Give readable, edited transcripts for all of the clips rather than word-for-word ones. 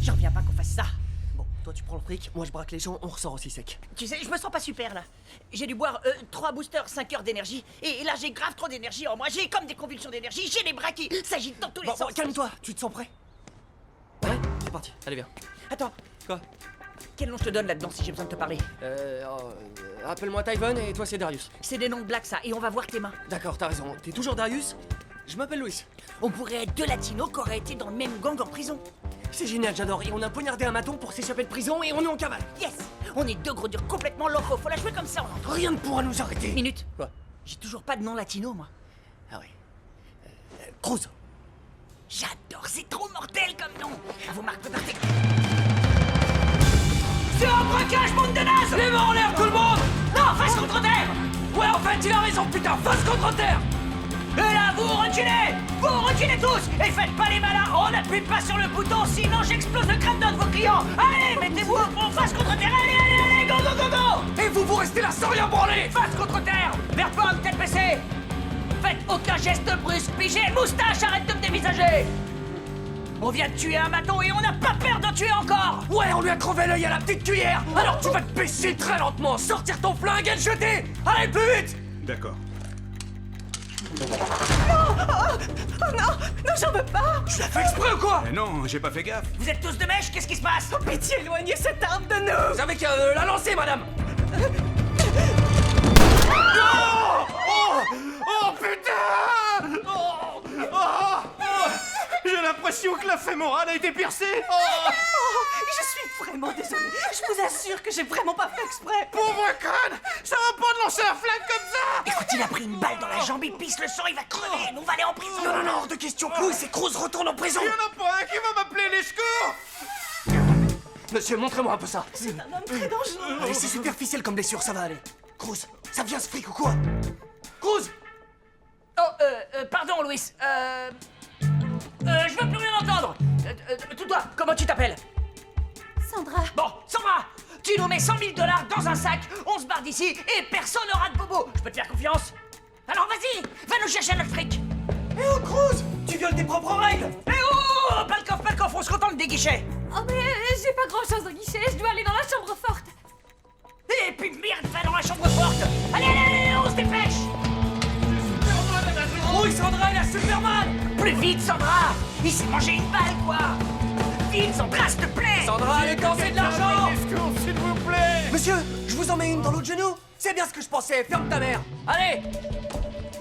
J'en reviens pas qu'on fasse ça. Bon, toi tu prends le fric, moi je braque les gens, on ressort aussi sec. Tu sais, je me sens pas super là. J'ai dû boire 3 boosters, 5 heures d'énergie. Et là j'ai grave trop d'énergie en moi. J'ai comme des convulsions d'énergie. J'ai les bras qui s'agitent dans tous les Bon, sens. calme-toi, tu te sens prêt? Ouais, c'est parti, allez viens. Attends, Quoi? quel nom je te donne là-dedans si j'ai besoin de te parler? Appelle-moi Tyvon et toi c'est Darius. C'est des noms de blagues ça, et on va voir tes mains. D'accord, t'as raison. T'es toujours Darius? Je m'appelle Louis. On pourrait être deux latinos qui auraient été dans le même gang en prison. C'est génial, j'adore. Et on a poignardé un maton pour s'échapper de prison et on est en cavale. Yes. On est deux gros durs complètement locaux. Faut la jouer comme ça, on entend. Rien ne pourra nous arrêter. Minute. Quoi? J'ai toujours pas de nom latino, moi. Ah ouais. Cruz. J'adore, c'est trop mortel comme nom. Vous marquez partez. C'est un braquage, bande de nazes. Les mains en l'air, tout le monde! Non, face contre terre. Ouais, en fait, il a raison, putain, face contre terre! Et là, vous reculez tous. Et faites pas les malins. On n'appuie pas sur le bouton, sinon j'explose le crâne d'un de vos clients. Allez, mettez-vous en face contre terre. Allez, go, go, go, go. Et vous restez là sans rien branler! Face contre terre. Vers pomme, tête baissée. Faites aucun geste brusque. Pigé, moustache, arrête de me dévisager. On vient de tuer un maton et on n'a pas peur d'en tuer encore. Ouais, on lui a crevé l'œil à la petite cuillère! Alors tu vas te baisser très lentement, sortir ton flingue et le jeter! Allez, plus vite! D'accord. Non, j'en veux pas. Tu l'as fait exprès ou quoi? Mais non, j'ai pas fait gaffe. Vous êtes tous de mèche, qu'est-ce qui se passe? Pitié, éloignez cette arme de nous! Vous avez qu'à la lancer, madame! Oh putain! J'ai l'impression que la fémorale a été percée. Je suis vraiment désolé, je vous assure que j'ai vraiment pas fait exprès! Pauvre conne! Ça va pas de lancer un flingue comme ça! Écoute, il a pris une balle dans la jambe, il pisse le sang, il va crever, nous on va aller en prison. Non, hors de question, Cruz, c'est Cruz retourne en prison! Y'en a pas un qui va m'appeler les secours! Monsieur, montrez-moi un peu ça! C'est un homme très dangereux. Allez, c'est superficiel comme blessure, ça va aller! Cruz, ça vient ce fric ou quoi? Cruz! Oh, pardon, Louis. Je veux plus rien entendre. Toi, comment tu t'appelles? Sandra, Bon, Sandra, tu nous mets 100 000 $ dans un sac, on se barre d'ici et personne n'aura de bobo. Je peux te faire confiance? Alors vas-y, va nous chercher notre fric. Eh oh, Cruz! Tu violes tes propres règles! Eh oh, pas le coffre, on se contente des guichets. oh mais j'ai pas grand chose au guichet, je dois aller dans la chambre forte. Et puis merde, va dans la chambre forte. Allez, on se dépêche. Oui, Sandra, elle a Superman! Plus vite, Sandra. Il s'est mangé une balle, quoi. Vite, Sandra, s'il te plaît. Sandra, allez, c'est de l'argent! Secours, s'il vous plaît! Monsieur, je vous en mets une dans l'autre genou! C'est bien ce que je pensais, ferme ta mère! Allez!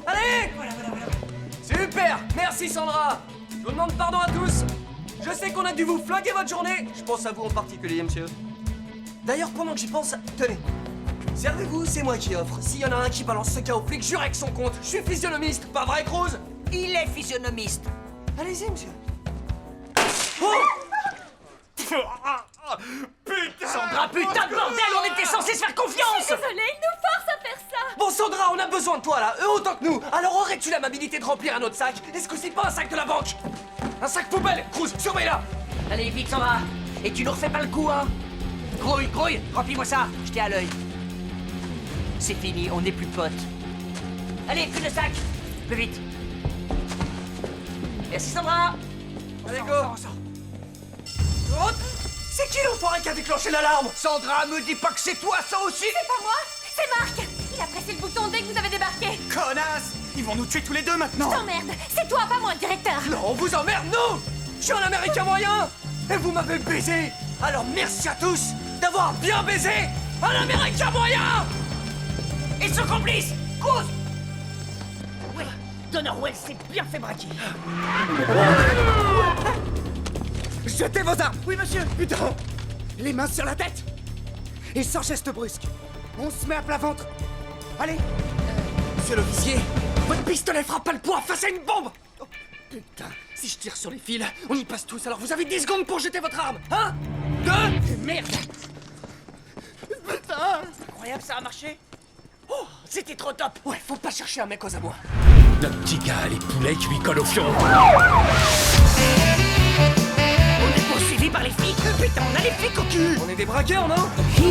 Allez! Voilà. Super! Merci Sandra! Je vous demande pardon à tous! Je sais qu'on a dû vous flinguer votre journée! Je pense à vous en particulier, monsieur. D'ailleurs, pendant que j'y pense, tenez. Servez-vous, c'est moi qui offre. S'il y en a un qui balance ce cas au flic, jurez que son compte. Je suis physionomiste, pas vrai, Cruz? Il est physionomiste. Allez-y, monsieur. Oh! Putain! Sandra, putain de bordel, on était censés se faire confiance. Désolée, il nous force à faire ça. Bon, Sandra, on a besoin de toi là, eux autant que nous. Alors aurais-tu l'amabilité de remplir un autre sac? Est-ce que c'est pas un sac de la banque? Un sac poubelle, Cruz, surveille-la. Allez, vite, Sandra. Et tu nous refais pas le coup, hein? Grouille, remplis-moi ça, je t'ai à l'œil. C'est fini, on n'est plus potes. Allez, file le sac. Plus vite. Merci, Sandra. Allez, go. Oh, c'est qui l'enfoiré qui a déclenché l'alarme? Sandra, me dis pas que c'est toi, ça aussi. C'est pas moi, c'est Marc. Il a pressé le bouton dès que vous avez débarqué. Connasse! Ils vont nous tuer tous les deux maintenant! T'emmerdes, c'est toi, pas moi, le directeur. Non, on vous emmerde, nous! Je suis un américain moyen! Et vous m'avez baisé! Alors merci à tous d'avoir bien baisé un américain moyen! Et son complice, Cruz. Oui, Donnerwell s'est bien fait braquer. Jetez vos armes! Oui, monsieur. Putain! Les mains sur la tête! Et sans geste brusque. On se met à plat ventre. Allez! Monsieur l'officier, votre pistolet frappe pas le poids face à une bombe! Oh, putain! Si je tire sur les fils, on y passe tous, alors vous avez 10 secondes pour jeter votre arme! Un, deux... Merde. Putain! Incroyable, ça a marché. Oh, c'était trop top. Ouais, faut pas chercher un mec aux abois. Notre petit gars, les poulets qui lui collent au fion. On est poursuivi par les flics. Putain, on a les flics au cul. On est des braqueurs, non? Tu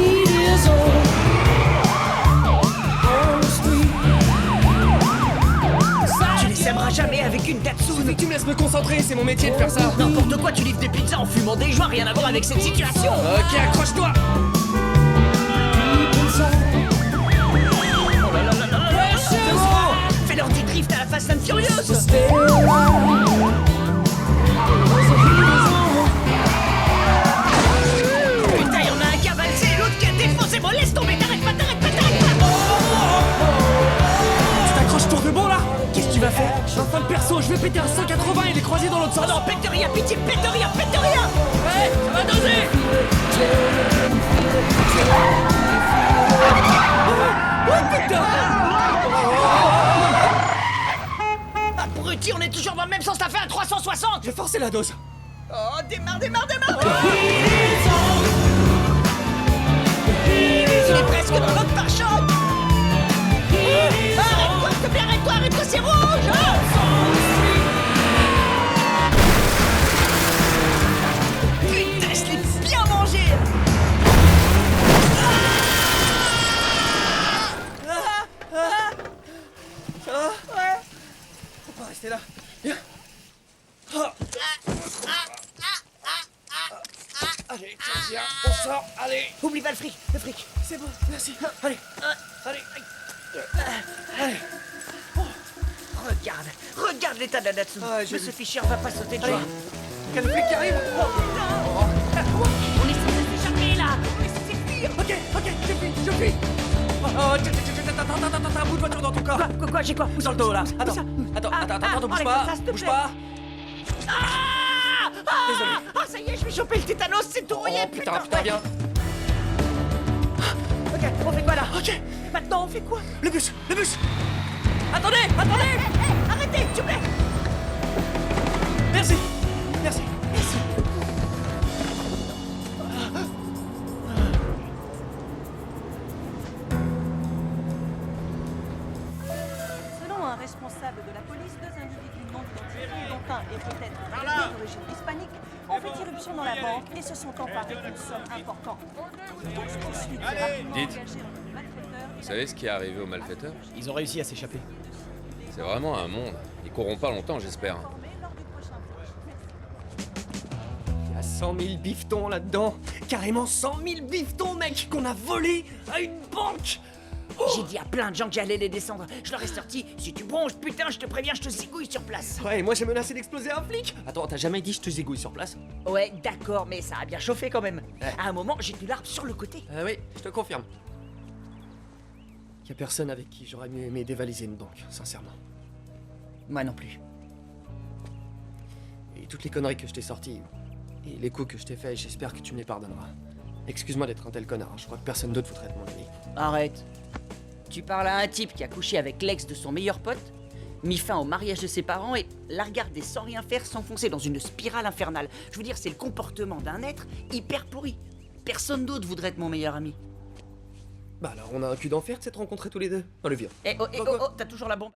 les aimeras marcheras jamais avec une Datsun. Suffit que tu me laisses me concentrer, c'est mon métier de faire ça. N'importe quoi, tu livres des pizzas en fumant des joints, rien à voir avec cette situation. Ok, accroche-toi. C'est bon. Fais leur des drifts à la Fast and Furious. Putain, y'en a un qui a valsé et l'autre qui a défoncé. Bon, laisse tomber, t'arrêtes pas. Tu t'accroches pour de bon là? Qu'est-ce que tu vas faire? En fin de perso, je vais péter un 180 et les croiser dans l'autre sens. Oh non, pète rien, pitié, pète rien. Ouais, ça va doser. Oh putain! Abruti, on est toujours dans le même sens, t'as fait un 360. J'ai forcé la dose. Oh, démarre. Il est presque dans l'autre pare-choc. Arrête-toi, c'est rouge. Putain, je l'ai bien mangé. Faut pas rester là. Viens. Allez, tiens, on sort, allez. Oublie pas le fric. C'est bon, merci. Allez. Regarde l'état de la Datsun. Ah, j'ai Monsieur Fischer va pas sauter de joie. Quel flic qui arrive? On est censé s'échapper là. On est censé fuir. Ok, je fuis. Oh, t'as un bout de voiture dans ton corps. Quoi, j'ai quoi? Où Dans le dos là. Attends, bouge pas. ça, s'il te Bouge plaît. pas. Désolé. Ah, ça y est, je vais choper le tétanos, c'est tout rouillé, Oh putain, viens. Ok, on fait quoi là? Ok. Maintenant, on fait quoi? Le bus. Attendez. Arrêtez, s'il te plaît. Merci. Selon un responsable de la police, deux individus non identifiés, dont un est peut-être d'origine hispanique, ont fait irruption dans la banque et se sont emparés d'une somme importante. Toute poursuite est rapidement Dites. engagée entre les malfaiteurs. Vous savez ce qui est arrivé aux malfaiteurs? Ils ont réussi à s'échapper. C'est vraiment un monde. Ils courront pas longtemps, j'espère. Informés lors du prochain flash. Il y a 100 000 bifetons là-dedans. Carrément 100 000 bifetons, mec, qu'on a volés à une banque. J'ai dit à plein de gens que j'allais les descendre. Je leur ai sorti. Si tu bronches, putain, je te préviens, je te zigouille sur place. Ouais, moi j'ai menacé d'exploser un flic. Attends, t'as jamais dit je te zigouille sur place? Ouais, d'accord, mais ça a bien chauffé quand même. Ouais. À un moment, j'ai du l'arbre sur le côté. Oui, je te confirme. Y a personne avec qui j'aurais mieux aimé dévaliser une banque, sincèrement. Moi non plus. Et toutes les conneries que je t'ai sorties, et les coups que je t'ai faits, j'espère que tu me les pardonneras. Excuse-moi d'être un tel connard, je crois que personne d'autre voudrait être mon ami. Arrête. Tu parles à un type qui a couché avec l'ex de son meilleur pote, mis fin au mariage de ses parents et l'a regardé sans rien faire s'enfoncer dans une spirale infernale. Je veux dire, c'est le comportement d'un être hyper pourri. Personne d'autre voudrait être mon meilleur ami. Bah alors, on a un cul d'enfer de s'être rencontrés tous les deux. Oh, le vieux. T'as toujours la bombe.